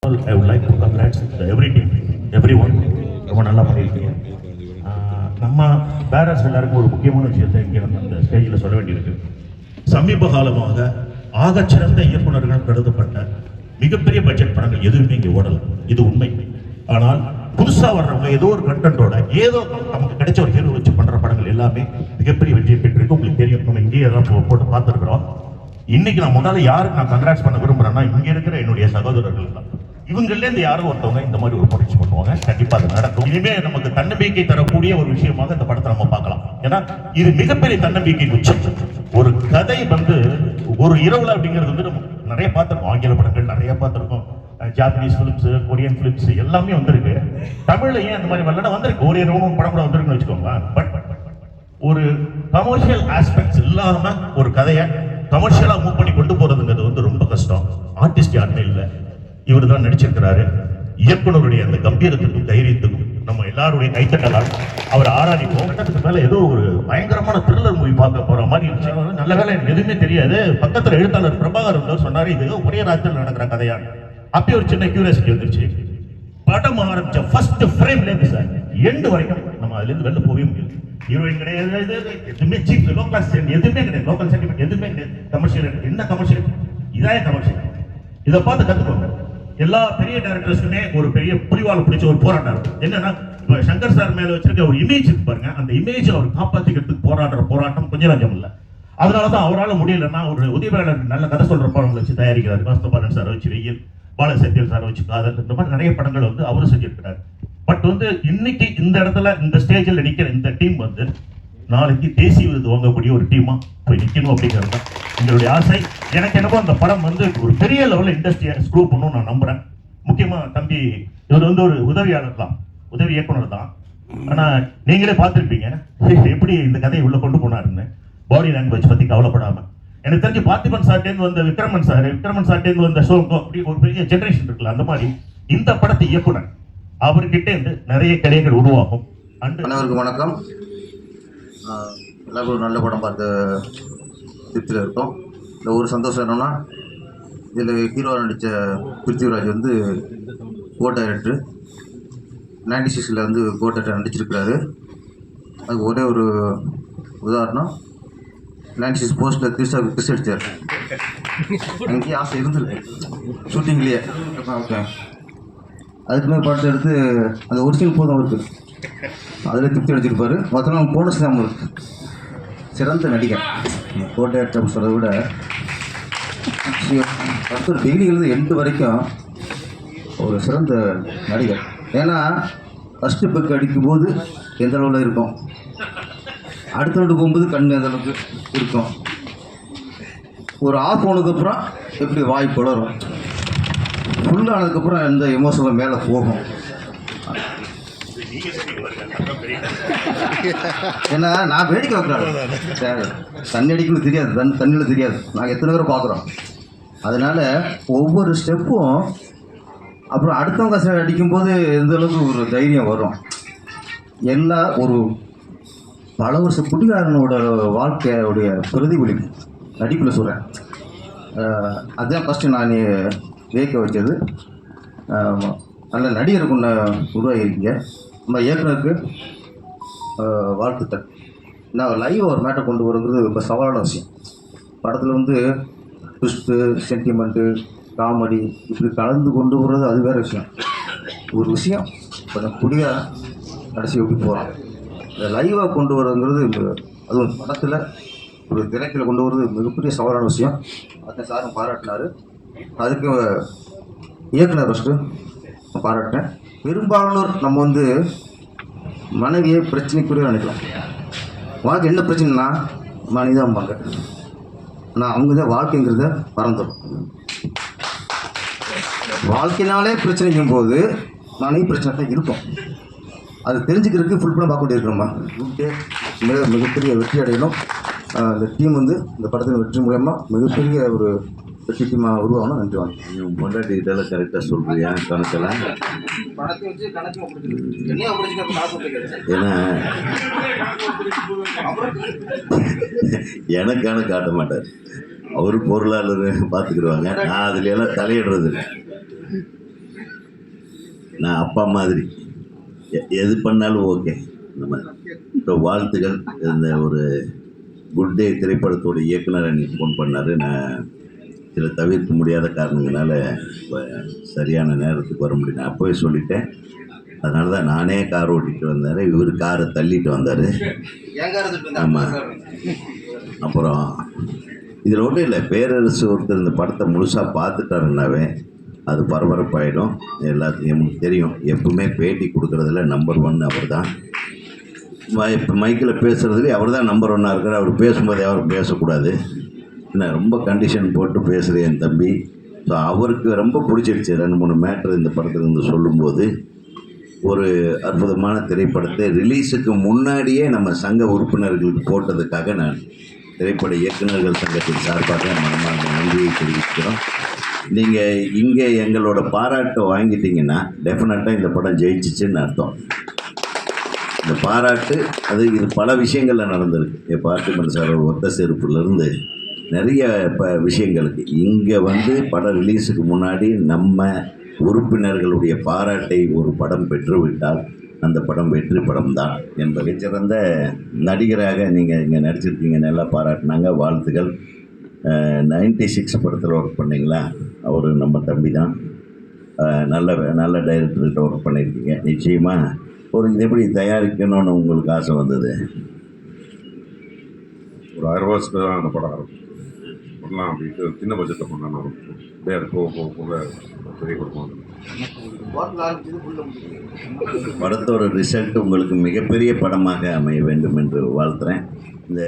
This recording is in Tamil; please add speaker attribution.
Speaker 1: I would like to congratulate every team, everyone. ரொம்ப நல்லா பண்ணியிருக்கீங்க. நம்ம பேரண்ட்ஸ் எல்லாருக்கும் ஒரு முக்கியமான விஷயத்தை இங்கே நம்ம அந்த ஸ்டேஜில் சொல்ல வேண்டியிருக்கு. சமீப காலமாக ஆகச்சிறந்த இயக்குநர்கள் கருதப்பட்ட மிகப்பெரிய பட்ஜெட் படங்கள் எதுவுமே இங்கே ஓடலை. இது உண்மை. ஆனால் புதுசாக வர்றவங்க ஏதோ ஒரு கண்டென்ட்டோட ஏதோ நமக்கு கிடைச்ச ஒரு ஹீரோ வச்சு பண்ணுற படங்கள் எல்லாமே மிகப்பெரிய வெற்றியை பெற்றிருக்கு. உங்களுக்கு தெரியும், நம்ம இங்கேயே எல்லாம் போட்டு பார்த்துருக்குறோம். இன்னைக்கு நான் முதல்ல யாருக்கு நான் கங்க்ராட்ஸ் பண்ண விரும்புகிறேன்னா, இங்கே இருக்கிற என்னுடைய சகோதரர்கள் தான். இவங்கள்லேருந்து யாரோ ஒருத்தவங்க இந்த மாதிரி ஒரு முயற்சி பண்ணுவாங்க. கண்டிப்பாக அது நடக்கும். இனிமே நமக்கு தன்னம்பிக்கை தரக்கூடிய ஒரு விஷயமாக இந்த படத்தை நம்ம பார்க்கலாம். ஏன்னா இது மிகப்பெரிய தன்னம்பிக்கை உச்சம். ஒரு கதை வந்து ஒரு இரவுல அப்படிங்கிறது வந்து நம்ம நிறைய பார்த்துருக்கோம். ஆங்கில படங்கள் நிறைய பார்த்துருக்கோம். ஜாப்பனீஸ் ஃபிலிம்ஸ், கொரியன் ஃபிலிம்ஸ் எல்லாமே வந்திருக்கு. தமிழ்ல ஏன் அந்த மாதிரி வரலன்னா வந்திருக்கு. ஒரு இரவு படம் கூட வந்திருக்குன்னு வச்சுக்கோங்க. பட் ஒரு கமர்ஷியல் ஆஸ்பெக்ட்ஸ் இல்லாம ஒரு கதையை கமர்ஷியலா மூவ் பண்ணி கொண்டு போறதுங்கிறது வந்து ரொம்ப கஷ்டம். ஆர்டிஸ்ட் யாருமே இல்லை, இவர் தான் நடிச்சிருக்கிறாரு. இயக்குனருடைய அந்த கம்பீரத்துக்கும் தைரியத்துக்கும் நம்ம எல்லாருடைய கைத்தட்டலால் அவர் ஆராதிப்போம். கட்டத்துக்கு மேல ஏதோ ஒரு பயங்கரமான த்ரில்லர் மூவி பார்க்க போற மாதிரி இருந்துச்சு. நல்ல வேலை எனக்கு எதுவுமே தெரியாது. பக்கத்துல எழுத்தாளர் பிரபாகர் வந்து சொன்னாரு, இது ஒரே ராத்திரியில் நடக்கிற கதையா. அப்படி ஒரு சின்ன கியூரியாசிட்டி வந்துருச்சு. படம் ஆரம்பிச்ச ஃபர்ஸ்ட் ஃப்ரேம்ல இருந்து சார் எண்டு வரைக்கும் நம்ம அதுல இருந்து வெளில போகவே முடியாது. ஹீரோயின் கிடையாது, எதுவுமே சீப் லோ கிளாஸ் எதுவுமே கிடையாது, லோக்கல் சென்டிமெண்ட் எதுவுமே கிடையாது. கமர்ஷியல் என்ன கமர்ஷியல், இதாய கமர்ஷியல். இதை பார்த்து கத்துக்கோங்க. எல்லா பெரிய டைரக்டர்ஸ்க்குமே ஒரு பெரிய புரிவால் பிடிச்ச ஒரு போராட்டம் இருக்கும். என்னன்னா, இப்போ சங்கர் சார் மேல வச்சிருக்க ஒரு இமேஜ் இருக்கு பாருங்க, அந்த இமேஜ் அவர் காப்பாற்றிக்கிறதுக்கு போராடுற போராட்டம் கொஞ்சம் லஞ்சம் இல்லை. அதனாலதான் அவரால் முடியலன்னா ஒரு உதவியாளர் நல்ல கதை சொல்ற படங்களை வச்சு தயாரிக்கிறார். வாஸ்தபாலன் சார் வச்சு வெயில், பாலசத்தியல் சார் வச்சு காதல், இந்த மாதிரி நிறைய படங்கள் வந்து அவரு செஞ்சிருக்கிறார். பட் வந்து இன்னைக்கு இந்த இடத்துல இந்த ஸ்டேஜில் நிற்கிற இந்த டீம் வந்து நாளைக்கு தேசிய விருது வாங்கக்கூடிய ஒரு டீமா போய் நிற்கணும் அப்படிங்கிறது தான் எங்களுடைய ஆசை. எனக்கு என்னமோ அந்த படம் வந்து ஒரு பெரிய லெவலில் இண்டஸ்ட்ரியை ஸ்க்ரூ பண்ணணும்னு நான் நம்புறேன். முக்கியமா தம்பி இவர் வந்து ஒரு உதவியாளர் தான், உதவி இயக்குனர் தான். ஆனா நீங்களே பார்த்துருப்பீங்க எப்படி இந்த கதையை உள்ள கொண்டு போனாருன்னு. பாடி லாங்குவேஜ் பத்தி கவலைப்படாம, எனக்கு தெரிஞ்சு பார்த்திபன் சார்ட்டேந்து வந்த விக்ரமன் சார்ட்டேந்து வந்த ஷோக்கோ அப்படி ஒரு பெரிய ஜெனரேஷன் இருக்குல்ல, அந்த மாதிரி இந்த படத்தை இயக்குனர் அவர்கிட்ட இருந்து நிறைய கலைகள் உருவாகும்.
Speaker 2: அனைவருக்கும் வணக்கம். எல்லாருக்கும் ஒரு நல்ல படம் பார்த்து திருப்தியில் இருக்கும். இந்த ஒரு சந்தோஷம் என்னன்னா, இதில் ஹீரோவாக நடித்த பிருத்திவிராஜ் வந்து கோ டைரக்டர் 96 வந்து கோ டைரக்டர் நடிச்சிருக்கிறாரு. அதுக்கு ஒரே ஒரு உதாரணம், 96 போஸ்ட்டில் கிறிஸ் அடித்தார். அங்கேயே ஆசை இருந்துருக்கு ஷூட்டிங்லேயே. ஓகே, அதுக்கு மேலே படத்தை எடுத்து அந்த ஒரிஜினல் போதும் இருக்குது, அதில் திருப்தி அடிச்சிருப்பார். மொத்தம் போனஸ் தான் இருக்கு. சிறந்த நடிகர் கோட்டை அப்படின்னு சொல்கிறத விட ஃபஸ்ட்டு டெய்லியிலிருந்து எண்டு வரைக்கும் ஒரு சிறந்த நடிகர். ஏன்னா ஃபஸ்ட்டு பெக் அடிக்கும்போது எந்த அளவில் இருக்கும், அடுத்த ரவுண்டு போகும்போது கண் எந்த அளவுக்கு இருக்கும், ஒரு ஆஃப் ஆனதுக்கப்புறம் எப்படி வாய் புலரும், ஃபுல்லானதுக்கப்புறம் எந்த எமோஷனல் மேலே போகும். ஏன்னா நான் வேடிக்கை வைக்கிறேன், தண்ணி அடிக்கணும் தெரியாது, தண்ணியில் தெரியாது, நாங்கள் எத்தனை பேரை பார்க்குறோம். அதனால் ஒவ்வொரு ஸ்டெப்பும் அப்புறம் அடுத்தவங்க அடிக்கும்போது எந்த அளவுக்கு ஒரு தைரியம் வரும். எல்லா ஒரு பல வருஷ குடிகாரனோட வாழ்க்கையோடைய பிரதிபலிப்பு நடிப்பில் சொல்கிறேன். அதுதான் ஃபஸ்ட்டு நான் வியக்க வச்சது. நல்ல நடிகருக்கு ஒன்று உருவாகிருக்கீங்க. நம்ம இயக்குனருக்கு வாழ்த்துக்கள். நான் லைவ் ஒரு மேட்டை கொண்டு வருங்கிறது ரொம்ப சவாலான விஷயம். படத்தில் வந்து ட்விஸ்ட்டு, சென்டிமெண்ட்டு, காமெடி இப்படி கலந்து கொண்டு வர்றது அது வேறு விஷயம். ஒரு விஷயம் கொஞ்சம் குடியாக கடைசி எப்படி போகிறான், இந்த லைவாக கொண்டு வரதுங்கிறது, அதுவும் படத்தில் ஒரு திரைக்கில் கொண்டு வர்றது மிகப்பெரிய சவாலான விஷயம். அதை சாரும் பாராட்டினார். அதுக்கு இயக்குனர் ஃபஸ்ட்டு பாராட்டினேன். பெரும்பாலானோர் நம்ம வந்து மனைவியை பிரச்சனைக்குரிய நினைக்கலாம். வாழ்க்கை என்ன பிரச்சனைனா மனிதாம்பாங்க, ஆனால் அவங்க தான் வாழ்க்கைங்கிறத மறந்துடும். வாழ்க்கையினாலே பிரச்சனைக்கும் போது மனைவி பிரச்சனை தான் இருக்கும். அது தெரிஞ்சுக்கிறதுக்கு ஃபுல் படம் பார்க்க வேண்டியிருக்கிறோம்மா. மிகப்பெரிய வெற்றி அடையணும். இந்த டீம் வந்து இந்த படத்தின் வெற்றி மூலமாக மிகப்பெரிய ஒரு வெற்றி டீமாக உருவாகணும். நன்றி. வாங்க
Speaker 3: பொண்டாட்டி இதெல்லாம் கரெக்டாக சொல்கிறியா கணக்கில்? ஏன்னா எனக்கான காட்ட மாட்டார், அவர் பொருளாளர் பார்த்துக்கிடுவாங்க. நான் அதுல எல்லாம் தலையிடுறது. நான் அப்பா மாதிரி எது பண்ணாலும் ஓகே. நம்ம இப்போ வாழ்த்துக்கள். இந்த ஒரு குட் டே திரைப்படத்தோட இயக்குனர் அன்னைக்கு ஃபோன் பண்ணார். நான் சில தவிர்க்க முடியாத காரணங்களால சரியான நேரத்துக்கு வர முடியல. அப்போவே சொல்லிட்டேன். அதனால தான் நானே கார் ஓட்டிகிட்டு வந்தார், இவர் காரை தள்ளிட்டு வந்தார். ஆமாம். அப்புறம் இதில் ஒன்றும் இல்லை, பேரரசு ஒருத்தர் இந்த படத்தை முழுசாக பார்த்துட்டாருன்னாவே அது பரபரப்பாயிடும். எல்லாத்தையும் தெரியும். எப்பவுமே பேட்டி கொடுக்குறதுல நம்பர் 1 அவர் தான். இப்போ மைக்கில் பேசுகிறதுலேயே அவர் தான் நம்பர் 1 இருக்கிறார். அவர் பேசும்போது யாரும் பேசக்கூடாது. நான் ரொம்ப கண்டிஷன் போட்டு பேசுகிறேன் என் தம்பி. ஸோ அவருக்கு ரொம்ப பிடிச்சிருச்சு. 2-3 மேட்ரு இந்த படத்துலேருந்து சொல்லும்போது ஒரு அற்புதமான திரைப்படத்தை ரிலீஸுக்கு முன்னாடியே நம்ம சங்க உறுப்பினர்களுக்கு போட்டதுக்காக நான் திரைப்பட இயக்குநர்கள் சங்கத்தின் சார்பாக மனமார்ந்த நன்றியை தெரிவிக்கிறோம். நீங்கள் இங்கே எங்களோட பாராட்டை வாங்கிட்டீங்கன்னா டெஃபினட்டாக இந்த படம் ஜெயிச்சிச்சுன்னு அர்த்தம். இந்த பாராட்டு இது பல விஷயங்களில் நடந்திருக்கு. பார்த்திபன் சார் ஒத்த செருப்புலேருந்து நிறைய விஷயங்களுக்கு இங்கே படம் ரிலீஸுக்கு முன்னாடி நம்ம உறுப்பினர்களுடைய பாராட்டை ஒரு படம் பெற்றுவிட்டால் அந்த படம் வெற்றி படம் தான் என்பதை சிறந்த நடிகராக நீங்கள் இங்கே நடிச்சிருக்கீங்க. நல்லா பாராட்டினாங்க. வாழ்த்துக்கள். 96 படத்தில் ஒர்க் பண்ணிங்களா, அவர் நம்ம தம்பி தான். நல்ல டைரக்டர்கிட்ட ஒர்க் பண்ணியிருக்கீங்க. நிச்சயமாக இது எப்படி தயாரிக்கணும்னு உங்களுக்கு ஆசை வந்தது?
Speaker 4: ஒரு 1000 வருஷத்துல தான் அந்த படம் ஆரம்பிச்சு பண்ணலாம் அப்படின்ட்டு சின்ன பட்ஜெட்டில் பண்ணலாம் ஆரம்பிச்சோம். பேர் போக பெரிய படம்.
Speaker 3: படத்தோட ரிசல்ட் உங்களுக்கு மிகப்பெரிய படமாக அமைய வேண்டும் என்று வாழ்த்துறேன். இந்த